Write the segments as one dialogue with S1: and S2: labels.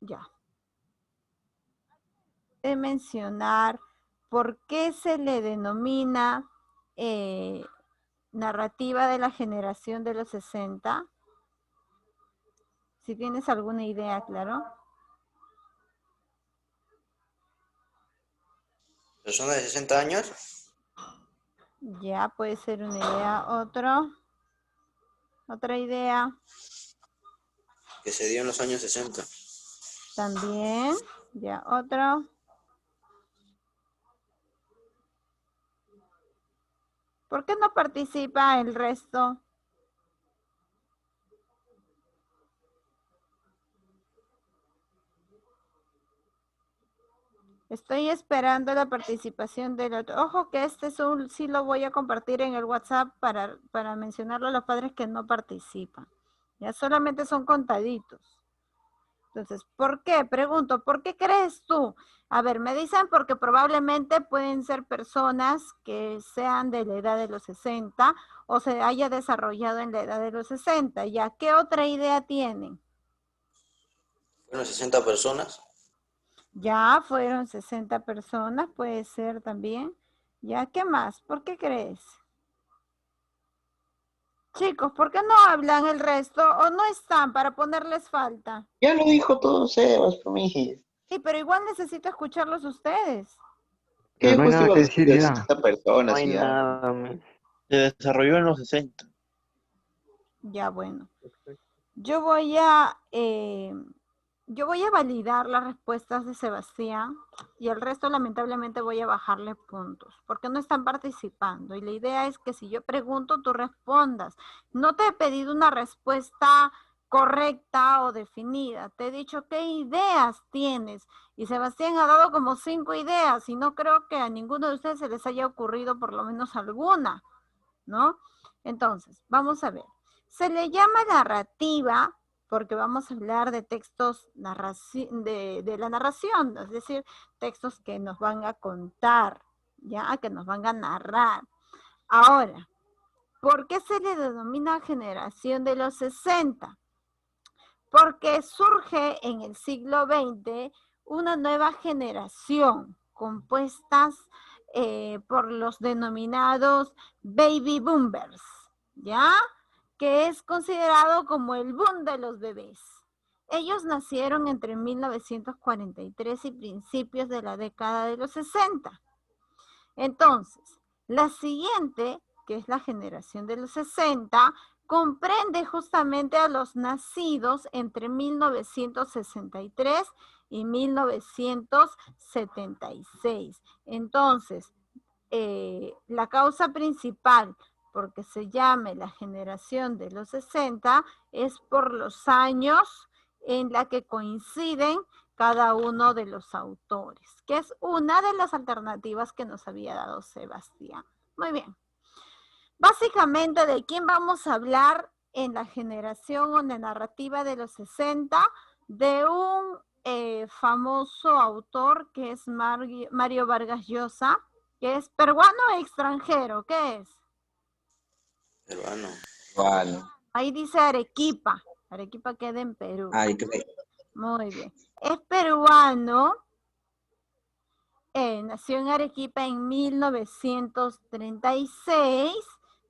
S1: Ya. De mencionar por qué se le denomina narrativa de la generación de los 60. Si tienes alguna idea, claro.
S2: ¿Persona de 60 años?
S1: Ya, puede ser una idea. Otra idea.
S2: Que se dio en los años 60.
S1: También. Ya, otro. ¿Por qué no participa el resto? Estoy esperando la participación del otro. Ojo que este es sí lo voy a compartir en el WhatsApp para mencionarlo a los padres que no participan. Ya solamente son contaditos. Entonces, ¿por qué? Pregunto, ¿por qué crees tú? A ver, me dicen porque probablemente pueden ser personas que sean de la edad de los 60 o se haya desarrollado en la edad de los 60. ¿Ya qué otra idea tienen?
S2: Fueron 60 personas.
S1: Ya fueron 60 personas, puede ser también. ¿Ya qué más? ¿Por qué crees? Chicos, ¿por qué no hablan el resto o no están para ponerles falta?
S3: Ya lo dijo todo Sebas, por mi hija.
S1: Sí, pero igual necesito escucharlos ustedes.
S3: Que
S4: Pero
S3: yo
S4: no hay
S3: justo
S4: nada
S3: iba
S4: que
S3: a decir
S4: decir
S3: de
S4: ya.
S3: 60
S4: No
S3: personas
S4: hay
S3: y ya.
S4: nada. Man.
S5: Se desarrolló en los 60.
S1: Ya, bueno. Yo voy a validar las respuestas de Sebastián y el resto lamentablemente voy a bajarle puntos porque no están participando y la idea es que si yo pregunto tú respondas. No te he pedido una respuesta correcta o definida, te he dicho qué ideas tienes y Sebastián ha dado como 5 ideas y no creo que a ninguno de ustedes se les haya ocurrido por lo menos alguna, ¿no? Entonces, vamos a ver. Se le llama narrativa porque vamos a hablar de textos de la narración, es decir, textos que nos van a contar, ya, que nos van a narrar. Ahora, ¿por qué se le denomina generación de los 60? Porque surge en el siglo XX una nueva generación compuestas por los denominados baby boomers, ¿ya? Que es considerado como el boom de los bebés. Ellos nacieron entre 1943 y principios de la década de los 60. Entonces, la siguiente, que es la generación de los 60, comprende justamente a los nacidos entre 1963 y 1976. Entonces, la causa principal porque se llame la generación de los 60 es por los años en la que coinciden cada uno de los autores, que es una de las alternativas que nos había dado Sebastián. Muy bien. Básicamente, ¿de quién vamos a hablar en la generación o en la narrativa de los 60? De un famoso autor que es Mario Vargas Llosa, que es peruano o extranjero, ¿qué es?
S2: Peruano.
S3: Bueno.
S1: Ahí dice Arequipa. Arequipa queda en Perú.
S3: Ay, qué...
S1: Muy bien. Es peruano. Nació en Arequipa en 1936,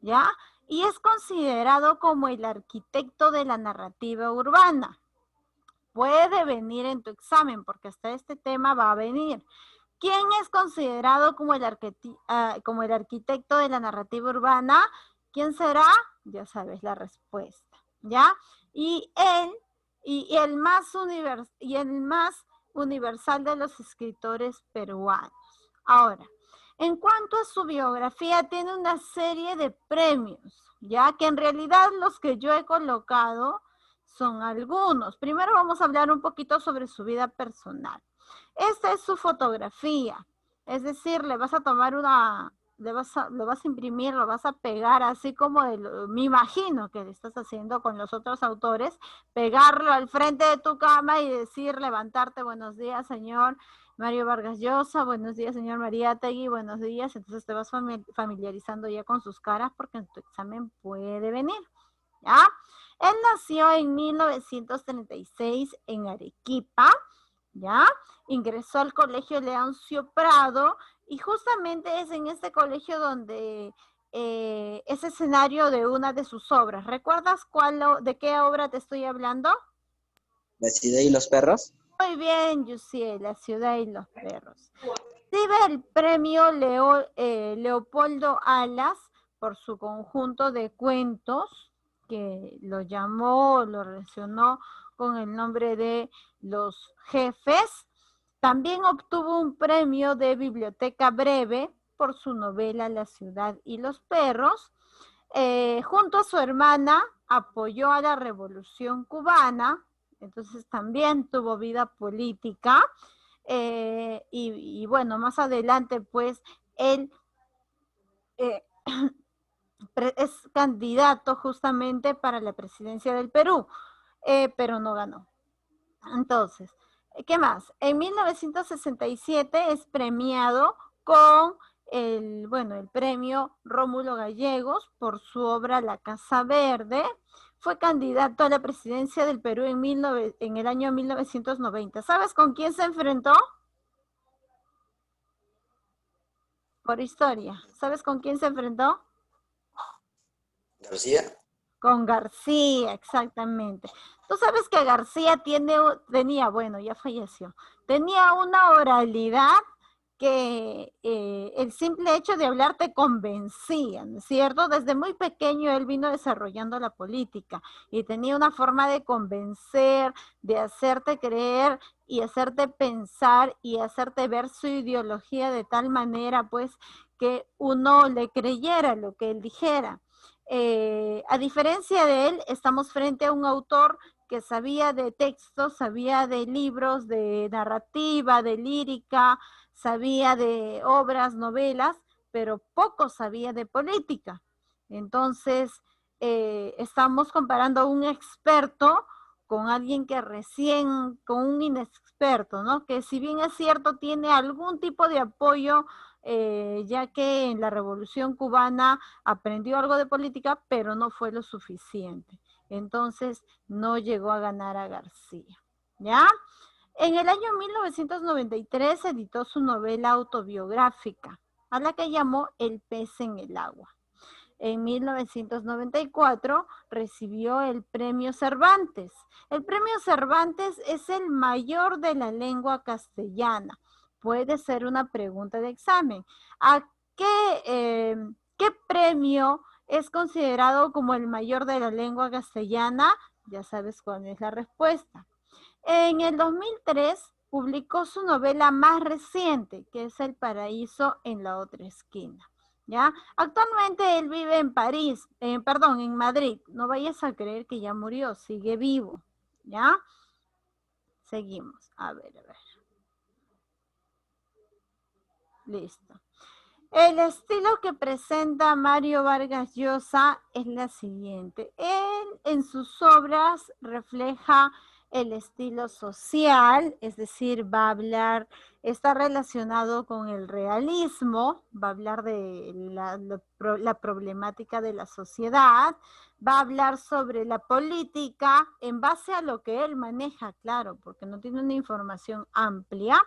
S1: ¿ya? Y es considerado como el arquitecto de la narrativa urbana. Puede venir en tu examen, porque hasta este tema va a venir. ¿Quién es considerado como el arquitecto de la narrativa urbana? ¿Quién será? Ya sabes la respuesta, ¿ya? Y el más universal de los escritores peruanos. Ahora, en cuanto a su biografía, tiene una serie de premios, ya que en realidad los que yo he colocado son algunos. Primero vamos a hablar un poquito sobre su vida personal. Esta es su fotografía, es decir, le vas a tomar lo vas a imprimir, lo vas a pegar así como me imagino que le estás haciendo con los otros autores, pegarlo al frente de tu cama y decir, levantarte, buenos días, señor Mario Vargas Llosa, buenos días, señor Mariátegui, buenos días. Entonces te vas familiarizando ya con sus caras porque en tu examen puede venir, ¿ya? Él nació en 1936 en Arequipa, ¿ya? Ingresó al Colegio Leoncio Prado y justamente es en este colegio donde es escenario de una de sus obras. ¿Recuerdas de qué obra te estoy hablando?
S4: ¿La ciudad y los perros?
S1: Muy bien, Yusiel, La ciudad y los perros. Recibe el premio Leopoldo Alas por su conjunto de cuentos, que lo relacionó con el nombre de Los Jefes. También obtuvo un premio de biblioteca breve por su novela La ciudad y los perros. Junto a su hermana apoyó a la Revolución Cubana, entonces también tuvo vida política. Y bueno, más adelante pues él es candidato justamente para la presidencia del Perú, pero no ganó. Entonces, ¿qué más? En 1967 es premiado con el premio Rómulo Gallegos por su obra La Casa Verde. Fue candidato a la presidencia del Perú en el año 1990. ¿Sabes con quién se enfrentó? Por historia. ¿Sabes con quién se enfrentó?
S2: García.
S1: Con García, exactamente. Tú sabes que García tenía, bueno, ya falleció, tenía una oralidad que el simple hecho de hablar te convencía, ¿no es cierto? Desde muy pequeño él vino desarrollando la política y tenía una forma de convencer, de hacerte creer y hacerte pensar y hacerte ver su ideología de tal manera, pues, que uno le creyera lo que él dijera. A diferencia de él, estamos frente a un autor que sabía de textos, sabía de libros, de narrativa, de lírica, sabía de obras, novelas, pero poco sabía de política. Entonces, estamos comparando a un experto con alguien que con un inexperto, ¿no? Que si bien es cierto, tiene algún tipo de apoyo, ya que en la Revolución Cubana aprendió algo de política, pero no fue lo suficiente. Entonces, no llegó a ganar a García, ¿ya? En el año 1993 editó su novela autobiográfica, a la que llamó El pez en el agua. En 1994 recibió el Premio Cervantes. El Premio Cervantes es el mayor de la lengua castellana. Puede ser una pregunta de examen. ¿A qué premio es considerado como el mayor de la lengua castellana? Ya sabes cuál es la respuesta. En el 2003 publicó su novela más reciente, que es El paraíso en la otra esquina. ¿Ya? Actualmente él vive en en Madrid. No vayas a creer que ya murió, sigue vivo. ¿Ya? Seguimos. A ver. Listo. El estilo que presenta Mario Vargas Llosa es la siguiente. Él en sus obras refleja el estilo social, es decir, está relacionado con el realismo, va a hablar de la problemática de la sociedad, va a hablar sobre la política en base a lo que él maneja, claro, porque no tiene una información amplia.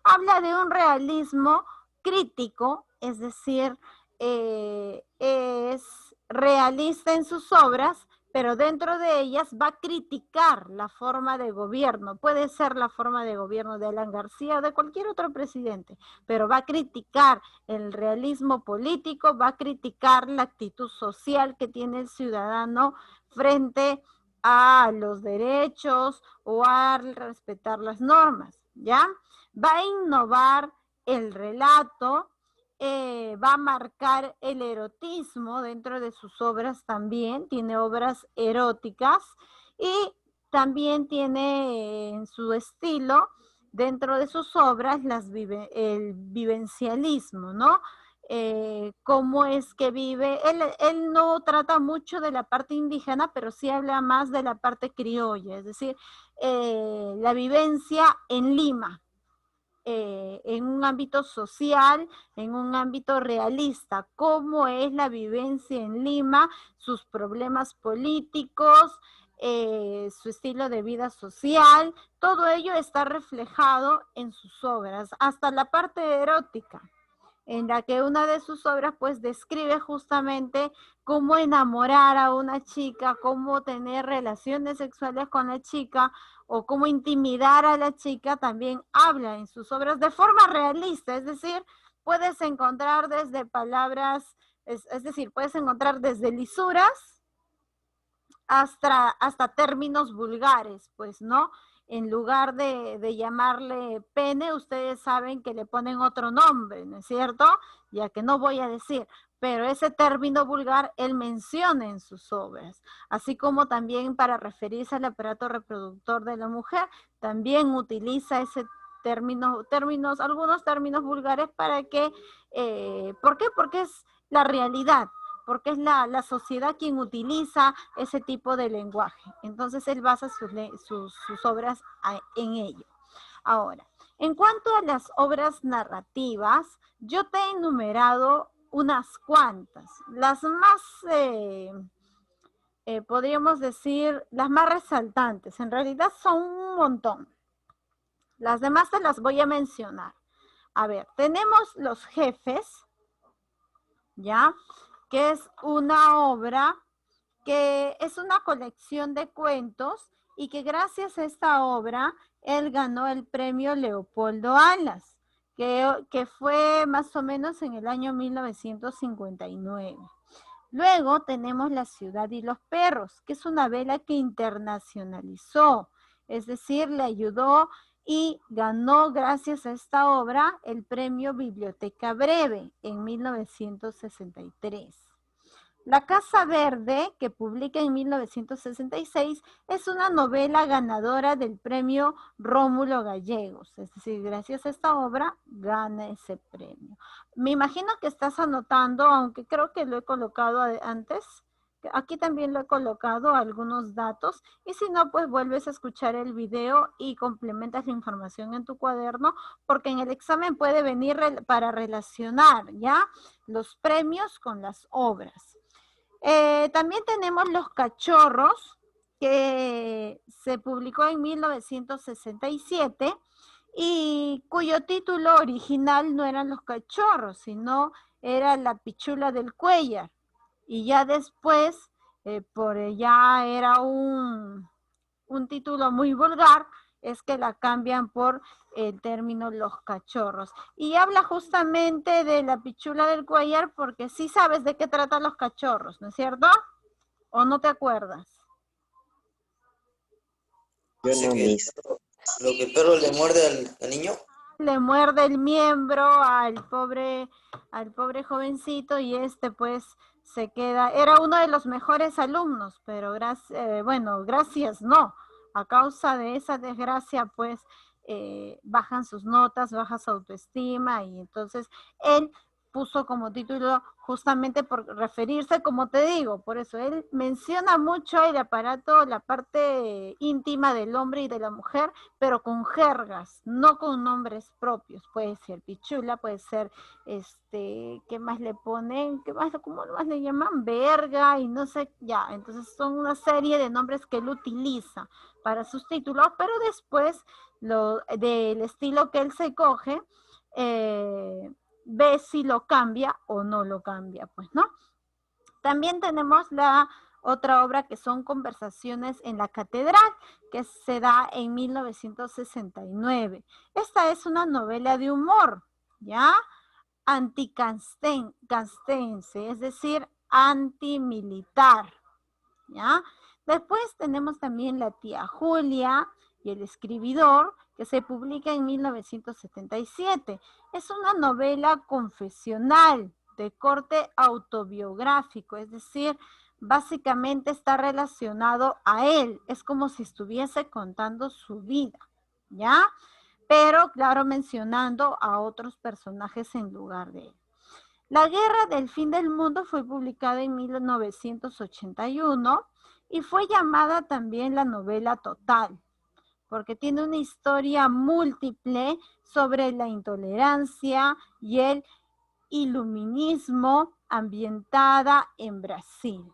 S1: Habla de un realismo crítico, es decir, es realista en sus obras, pero dentro de ellas va a criticar la forma de gobierno. Puede ser la forma de gobierno de Alan García o de cualquier otro presidente, pero va a criticar el realismo político, va a criticar la actitud social que tiene el ciudadano frente a los derechos o a respetar las normas, ¿ya? Va a innovar el relato, va a marcar el erotismo dentro de sus obras también, tiene obras eróticas y también tiene en su estilo, dentro de sus obras, el vivencialismo, ¿no? Cómo es que vive, él no trata mucho de la parte indígena, pero sí habla más de la parte criolla, es decir, la vivencia en Lima, en un ámbito social, en un ámbito realista, cómo es la vivencia en Lima, sus problemas políticos, su estilo de vida social, todo ello está reflejado en sus obras, hasta la parte erótica, en la que una de sus obras pues describe justamente cómo enamorar a una chica, cómo tener relaciones sexuales con la chica o cómo intimidar a la chica, también habla en sus obras de forma realista, es decir, puedes encontrar desde palabras, es decir, puedes encontrar desde lisuras hasta términos vulgares, pues, ¿no? En lugar de llamarle pene, ustedes saben que le ponen otro nombre, ¿no es cierto? Ya que no voy a decir, pero ese término vulgar él menciona en sus obras, así como también para referirse al aparato reproductor de la mujer, también utiliza ese algunos términos vulgares para que, ¿por qué? Porque es la realidad, porque es la sociedad quien utiliza ese tipo de lenguaje. Entonces él basa sus obras en ello. Ahora, en cuanto a las obras narrativas, yo te he enumerado unas cuantas. Las más, podríamos decir, las más resaltantes. En realidad son un montón. Las demás te las voy a mencionar. A ver, tenemos Los Jefes, ¿ya? Que es una obra que es una colección de cuentos y que gracias a esta obra él ganó el premio Leopoldo Alas, que fue más o menos en el año 1959. Luego tenemos La ciudad y los perros, que es una novela que internacionalizó, es decir, le ayudó y ganó gracias a esta obra el premio Biblioteca Breve en 1963. La Casa Verde, que publica en 1966, es una novela ganadora del premio Rómulo Gallegos. Es decir, gracias a esta obra gana ese premio. Me imagino que estás anotando, aunque creo que lo he colocado antes. Aquí también lo he colocado algunos datos. Y si no, pues vuelves a escuchar el video y complementas la información en tu cuaderno, porque en el examen puede venir para relacionar, ¿ya? Los premios con las obras. También tenemos Los Cachorros, que se publicó en 1967 y cuyo título original no eran Los Cachorros, sino era La Pichula del Cuéllar. Y ya después, ya era un título muy vulgar, es que la cambian por el término Los Cachorros. Y habla justamente de la pichula del Cuéllar porque sí sabes de qué tratan los cachorros, ¿no es cierto? ¿O no te acuerdas?
S3: Yo
S2: Dice
S3: no,
S2: que
S3: mis.
S2: lo que el perro le muerde al niño.
S1: Le muerde el miembro al pobre jovencito y pues se queda, era uno de los mejores alumnos, pero gracias no, a causa de esa desgracia pues bajan sus notas, baja su autoestima y entonces él puso como título justamente por referirse, como te digo, por eso él menciona mucho el aparato, la parte íntima del hombre y de la mujer, pero con jergas, no con nombres propios. Puede ser pichula, puede ser, ¿qué más le ponen? ¿Cómo más le llaman? Verga y no sé, ya. Entonces son una serie de nombres que él utiliza para sus títulos, pero después, del estilo que él se coge, ve si lo cambia o no lo cambia, pues, ¿no? También tenemos la otra obra que son Conversaciones en la Catedral, que se da en 1969. Esta es una novela de humor, ¿ya? Anticastense, es decir, antimilitar, ¿ya? Después tenemos también La tía Julia y El escribidor, que se publica en 1977. Es una novela confesional de corte autobiográfico, es decir, básicamente está relacionado a él, es como si estuviese contando su vida, ¿ya? Pero, claro, mencionando a otros personajes en lugar de él. La Guerra del Fin del Mundo fue publicada en 1981 y fue llamada también la novela total, porque tiene una historia múltiple sobre la intolerancia y el iluminismo ambientada en Brasil.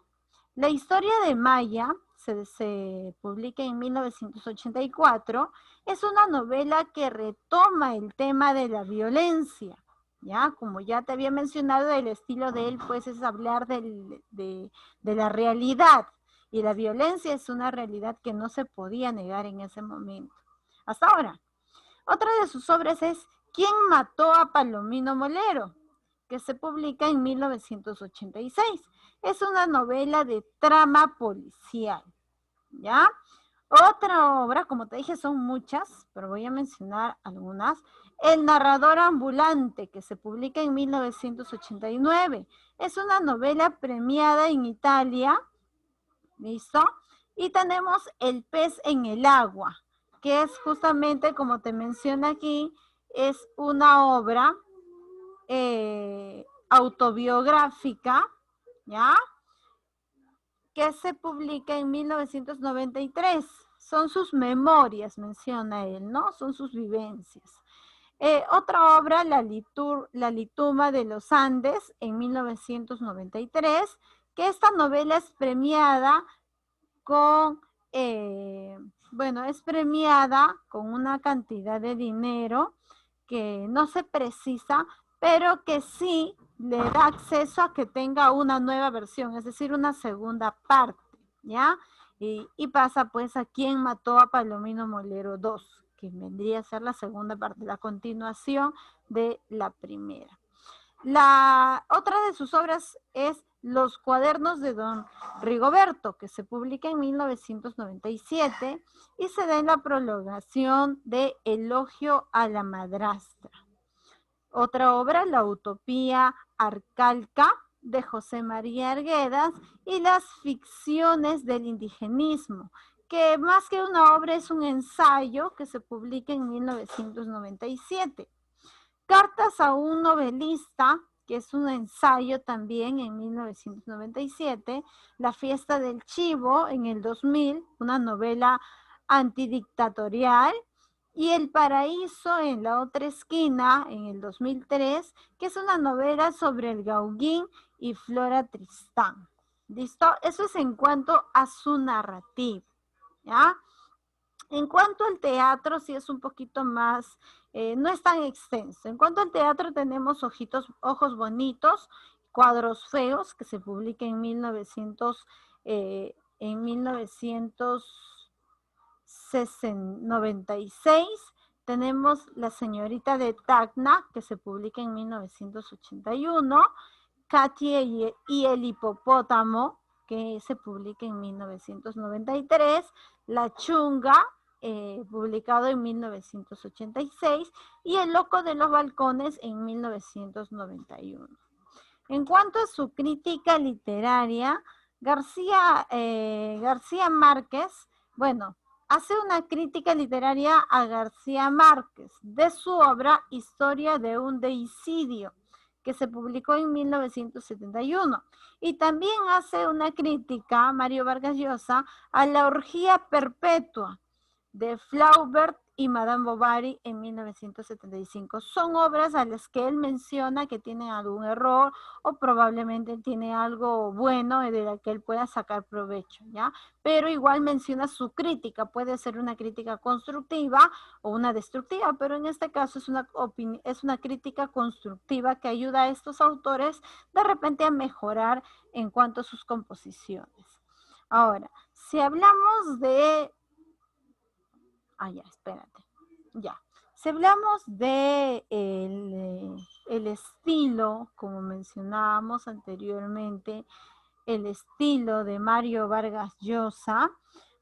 S1: La historia de Maya se publica en 1984, es una novela que retoma el tema de la violencia, ¿ya? Como ya te había mencionado, el estilo de él pues es hablar de la realidad, y la violencia es una realidad que no se podía negar en ese momento. Hasta ahora. Otra de sus obras es ¿Quién mató a Palomino Molero?, que se publica en 1986. Es una novela de trama policial, ¿ya? Otra obra, como te dije, son muchas, pero voy a mencionar algunas. El narrador ambulante, que se publica en 1989. Es una novela premiada en Italia, ¿listo? Y tenemos El pez en el agua, que es justamente, como te menciona aquí, es una obra autobiográfica, ¿ya? Que se publica en 1993. Son sus memorias, menciona él, ¿no? Son sus vivencias. Otra obra, La Lituma de los Andes, en 1993, que esta novela es premiada con, es premiada con una cantidad de dinero que no se precisa, pero que sí le da acceso a que tenga una nueva versión, es decir, una segunda parte, ¿ya? Y pasa pues a ¿Quién mató a Palomino Molero 2?, que vendría a ser la segunda parte, la continuación de la primera. La otra de sus obras es Los cuadernos de don Rigoberto, que se publica en 1997 y se da en la prolongación de Elogio a la madrastra. Otra obra, La utopía arcaica, de José María Arguedas, y Las ficciones del indigenismo, que más que una obra es un ensayo que se publica en 1997. Cartas a un novelista, que es un ensayo también en 1997, La fiesta del chivo en el 2000, una novela antidictatorial, y El paraíso en la otra esquina en el 2003, que es una novela sobre el Gauguín y Flora Tristán. ¿Listo? Eso es en cuanto a su narrativa, ¿ya? En cuanto al teatro, sí es un poquito más, no es tan extenso. En cuanto al teatro, tenemos Ojos Bonitos, Cuadros Feos, que se publica en 1996. Tenemos La señorita de Tacna, que se publica en 1981. Katy y el hipopótamo, que se publica en 1993. La chunga, publicado en 1986, y El loco de los balcones en 1991. En cuanto a su crítica literaria, García Márquez, hace una crítica literaria a García Márquez de su obra Historia de un deicidio, que se publicó en 1971. Y también hace una crítica, Mario Vargas Llosa, a La orgía perpetua, de Flaubert y Madame Bovary en 1975. Son obras a las que él menciona que tienen algún error o probablemente tiene algo bueno de la que él pueda sacar provecho, ¿ya? Pero igual menciona su crítica, puede ser una crítica constructiva o una destructiva, pero en este caso es una crítica constructiva que ayuda a estos autores de repente a mejorar en cuanto a sus composiciones. Ahora, si hablamos de... Si hablamos de el estilo, como mencionábamos anteriormente, el estilo de Mario Vargas Llosa,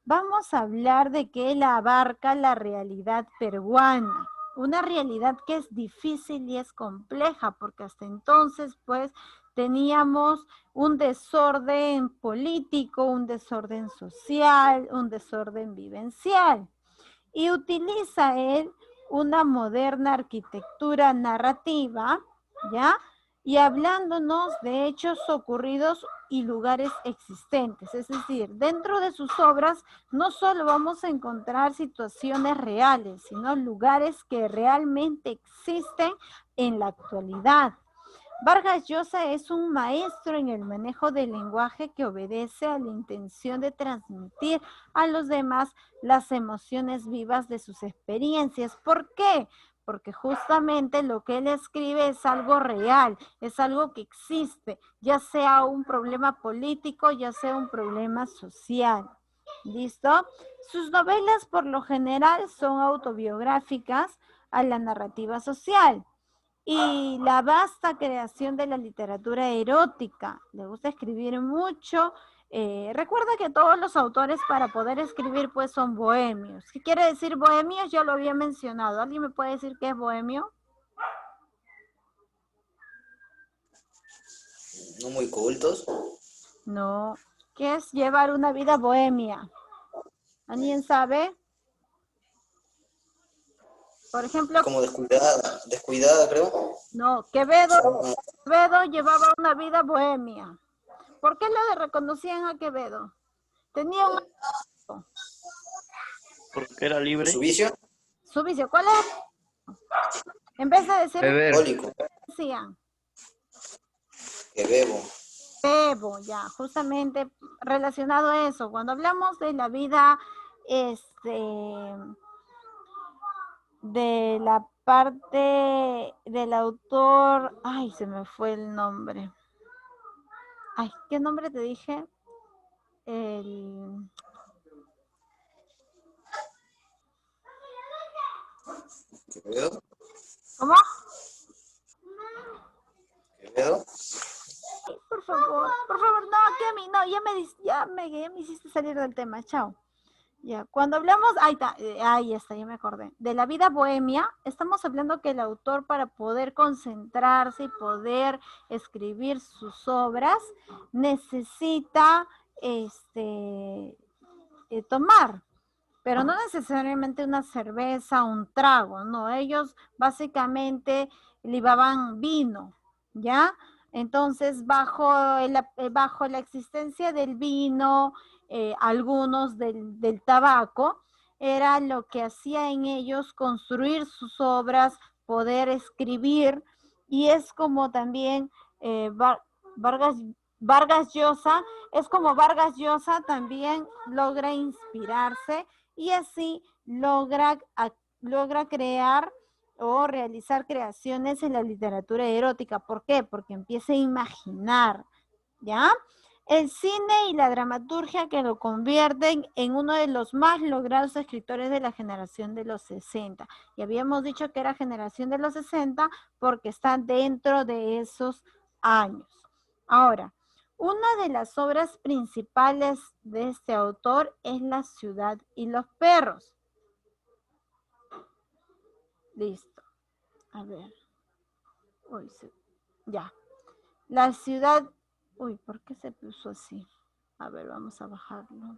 S1: vamos a hablar de que él abarca la realidad peruana, una realidad que es difícil y es compleja, porque hasta entonces, pues, teníamos un desorden político, un desorden social, un desorden vivencial. Y utiliza él una moderna arquitectura narrativa, ¿ya? Y hablándonos de hechos ocurridos y lugares existentes. Es decir, dentro de sus obras no solo vamos a encontrar situaciones reales, sino lugares que realmente existen en la actualidad. Vargas Llosa es un maestro en el manejo del lenguaje que obedece a la intención de transmitir a los demás las emociones vivas de sus experiencias. ¿Por qué? Porque justamente lo que él escribe es algo real, es algo que existe, ya sea un problema político, ya sea un problema social. ¿Listo? Sus novelas por lo general son autobiográficas a la narrativa social. Y la vasta creación de la literatura erótica. Le gusta escribir mucho. Recuerda que todos los autores para poder escribir pues son bohemios. ¿Qué quiere decir bohemios? Ya lo había mencionado. ¿Alguien me puede decir qué es bohemio?
S2: No muy cultos.
S1: No. ¿Qué es llevar una vida bohemia? ¿Alguien sabe? Por ejemplo,
S2: Como descuidada creo.
S1: no, Quevedo llevaba una vida bohemia. ¿Por qué le reconocían a Quevedo? Tenía un...
S5: Porque era libre.
S2: ¿Su vicio?
S1: Su vicio, ¿cuál es? En vez de decir
S5: Beber.
S2: Alcohólico.
S1: decían
S2: Que bebo.
S1: bebo, ya, justamente relacionado a eso. Cuando hablamos de la vida, de la parte del autor, ay, se me fue el nombre. Ay, ¿qué nombre te dije?
S2: ¿Quevedo?
S1: ¿Cómo?
S2: ¿Quevedo?
S1: Por favor, no, que a mí, no, ya me hiciste salir del tema, chao. Ya, cuando hablamos, ahí está, ya me acordé, de la vida bohemia, estamos hablando que el autor para poder concentrarse y poder escribir sus obras necesita tomar, pero no necesariamente una cerveza, un trago, no, ellos básicamente libaban vino, ¿ya? Entonces, bajo la existencia del vino, algunos del tabaco, era lo que hacía en ellos construir sus obras, poder escribir, y es como también Vargas Llosa, es como Vargas Llosa también logra inspirarse y así logra crear o realizar creaciones en la literatura erótica. ¿Por qué? Porque empieza a imaginar, ¿ya? El cine y la dramaturgia que lo convierten en uno de los más logrados escritores de la generación de los 60. Y habíamos dicho que era generación de los 60 porque está dentro de esos años. Ahora, una de las obras principales de este autor es La ciudad y los perros. Listo. A ver. Uy, ya. La ciudad... Uy, ¿por qué se puso así? A ver, vamos a bajarlo.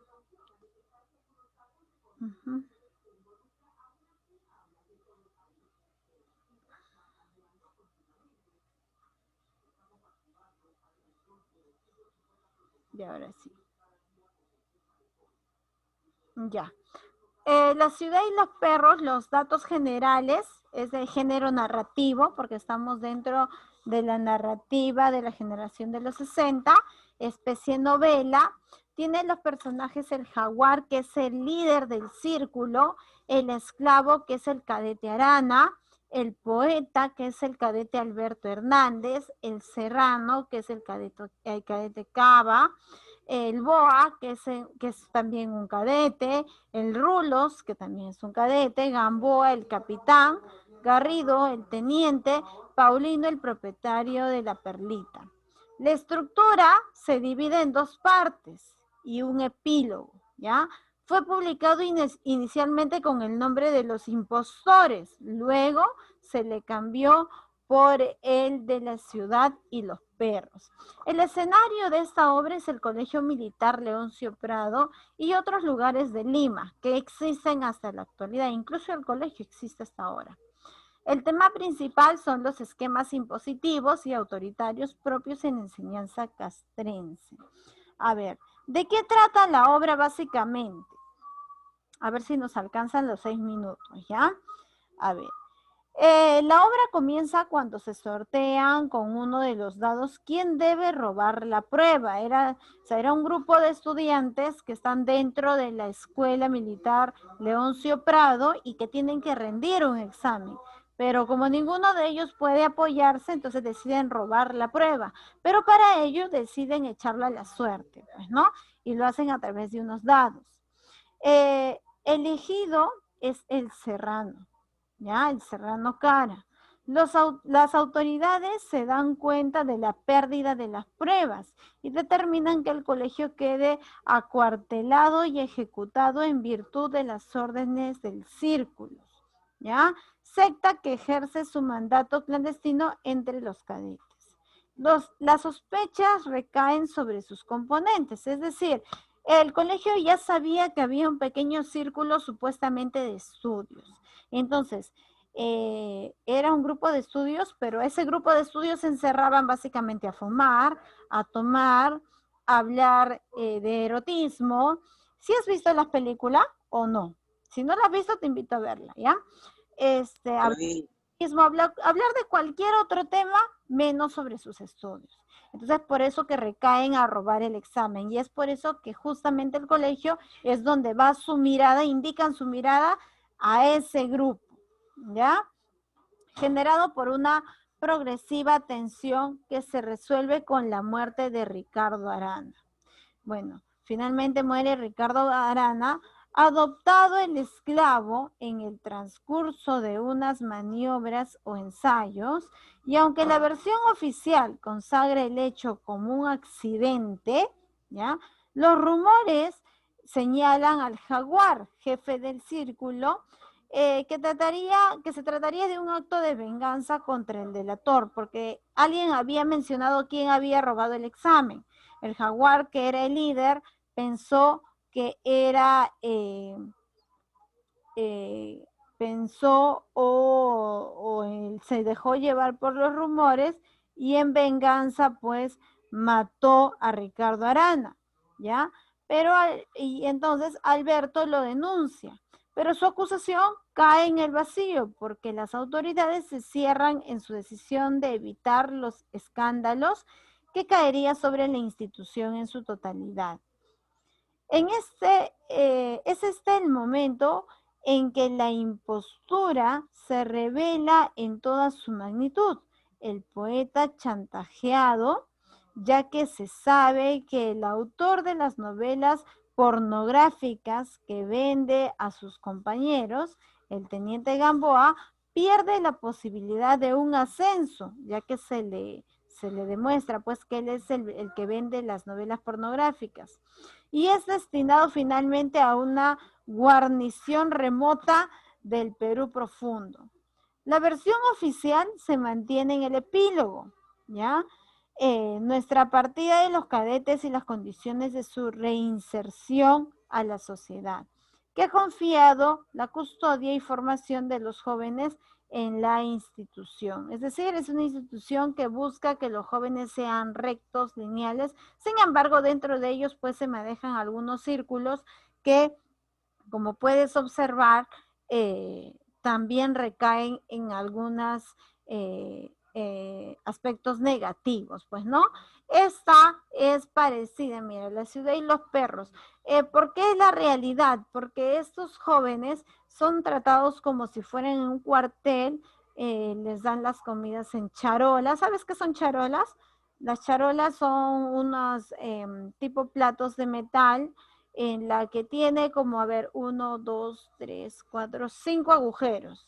S1: Y ahora sí. Ya. La ciudad y los perros, los datos generales, es de género narrativo, porque estamos dentro de la narrativa de la generación de los 60, especie novela. Tiene los personajes el jaguar, que es el líder del círculo, el esclavo, que es el cadete Arana, el poeta, que es el cadete Alberto Hernández, el serrano, que es el cadete Cava, el boa, que es también un cadete, el rulos, que también es un cadete, Gamboa, el capitán, Garrido, el teniente, Paulino, el propietario de la perlita. La estructura se divide en dos partes y un epílogo, ¿ya? Fue publicado inicialmente con el nombre de Los Impostores, luego se le cambió por el de La ciudad y los perros. El escenario de esta obra es el Colegio Militar Leoncio Prado y otros lugares de Lima que existen hasta la actualidad, incluso el colegio existe hasta ahora. El tema principal son los esquemas impositivos y autoritarios propios en la enseñanza castrense. A ver, ¿de qué trata la obra básicamente? A ver si nos alcanzan los 6 minutos, ¿ya? A ver. La obra comienza cuando se sortean con uno de los dados quién debe robar la prueba. Era un grupo de estudiantes que están dentro de la Escuela Militar Leoncio Prado y que tienen que rendir un examen. Pero como ninguno de ellos puede apoyarse, entonces deciden robar la prueba. Pero para ello deciden echarla a la suerte, pues, ¿no? Y lo hacen a través de unos dados. Elegido es el Serrano. ¿Ya? El Serrano Cara. Las autoridades se dan cuenta de la pérdida de las pruebas y determinan que el colegio quede acuartelado y ejecutado en virtud de las órdenes del círculo, ¿ya? Secta que ejerce su mandato clandestino entre los cadetes. Las sospechas recaen sobre sus componentes, es decir, el colegio ya sabía que había un pequeño círculo supuestamente de estudios. Entonces, era un grupo de estudios, pero ese grupo de estudios se encerraban básicamente a fumar, a tomar, a hablar de erotismo. ¿Sí has visto las películas o no? Si no la has visto, te invito a verla, ¿ya? Hablar de cualquier otro tema, menos sobre sus estudios. Entonces, por eso que recaen a robar el examen. Y es por eso que justamente el colegio es donde va su mirada, indican su mirada a ese grupo, ¿ya? Generado por una progresiva tensión que se resuelve con la muerte de Ricardo Arana. Bueno, finalmente muere Ricardo Arana, adoptado el esclavo en el transcurso de unas maniobras o ensayos, y aunque la versión oficial consagra el hecho como un accidente, ¿ya? Los rumores señalan al jaguar, jefe del círculo, que se trataría de un acto de venganza contra el delator, porque alguien había mencionado quién había robado el examen. El jaguar, que era el líder, pensó que era, se dejó llevar por los rumores y en venganza, pues, mató a Ricardo Arana, ¿ya? Y entonces Alberto lo denuncia, pero su acusación cae en el vacío porque las autoridades se cierran en su decisión de evitar los escándalos que caería sobre la institución en su totalidad. Es este el momento en que la impostura se revela en toda su magnitud. El poeta chantajeado, ya que se sabe que el autor de las novelas pornográficas que vende a sus compañeros, el teniente Gamboa, pierde la posibilidad de un ascenso, ya que se le demuestra pues que él es el que vende las novelas pornográficas. Y es destinado finalmente a una guarnición remota del Perú profundo. La versión oficial se mantiene en el epílogo, ¿ya? Nuestra partida de los cadetes y las condiciones de su reinserción a la sociedad, que ha confiado la custodia y formación de los jóvenes en la institución. Es decir, es una institución que busca que los jóvenes sean rectos, lineales. Sin embargo, dentro de ellos pues se manejan algunos círculos que, como puedes observar, también recaen en algunos aspectos negativos, pues, ¿no? Esta es parecida, mira, La ciudad y los perros. ¿Por qué es la realidad? Porque estos jóvenes son tratados como si fueran en un cuartel, les dan las comidas en charolas. ¿Sabes qué son charolas? Las charolas son unos tipo platos de metal en la que tiene como, 1, 2, 3, 4, 5 agujeros.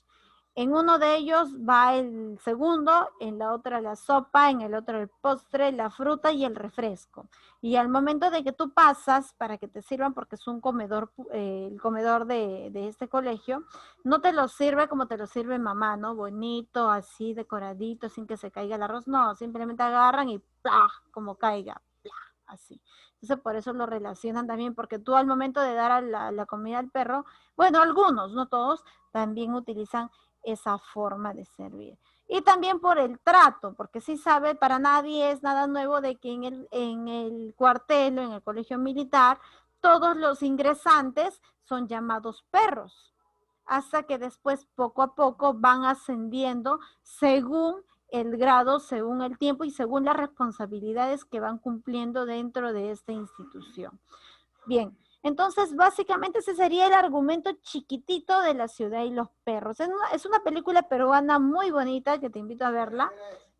S1: En uno de ellos va el segundo, en la otra la sopa, en el otro el postre, la fruta y el refresco. Y al momento de que tú pasas para que te sirvan, porque es un comedor, el comedor de este colegio, no te lo sirve como te lo sirve mamá, ¿no? Bonito, así, decoradito, sin que se caiga el arroz. No, simplemente agarran y ¡plá! Como caiga, ¡plá! Así. Entonces por eso lo relacionan también, porque tú al momento de dar la comida al perro, bueno, algunos, no todos, también utilizan esa forma de servir. Y también por el trato, porque sí sabe, para nadie es nada nuevo de que en el cuartel o en el colegio militar, todos los ingresantes son llamados perros, hasta que después poco a poco van ascendiendo según el grado, según el tiempo y según las responsabilidades que van cumpliendo dentro de esta institución. Bien, entonces básicamente ese sería el argumento chiquitito de La ciudad y los perros. Es una película peruana muy bonita que te invito a verla.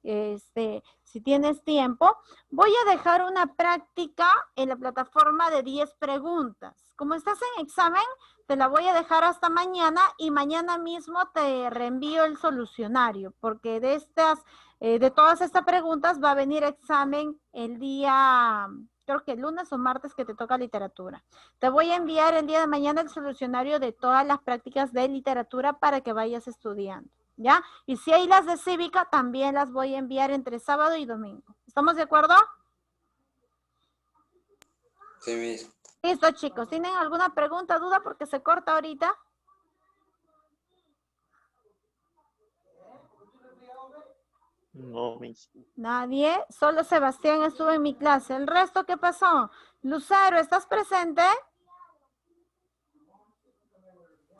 S1: Si tienes tiempo, voy a dejar una práctica en la plataforma de 10 preguntas. Como estás en examen, te la voy a dejar hasta mañana y mañana mismo te reenvío el solucionario, porque de todas estas preguntas va a venir examen el día, creo que el lunes o martes que te toca literatura. Te voy a enviar el día de mañana el solucionario de todas las prácticas de literatura para que vayas estudiando, ¿ya? Y si hay las de cívica, también las voy a enviar entre sábado y domingo. ¿Estamos de acuerdo?
S2: Sí, Miss.
S1: Listo, chicos. ¿Tienen alguna pregunta, duda? Porque se corta ahorita.
S5: No, Miss.
S1: Nadie. Solo Sebastián estuvo en mi clase. ¿El resto qué pasó? Lucero, ¿estás presente?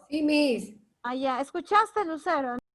S6: Sí, Miss.
S1: Ah, ya. ¿Escuchaste, Lucero?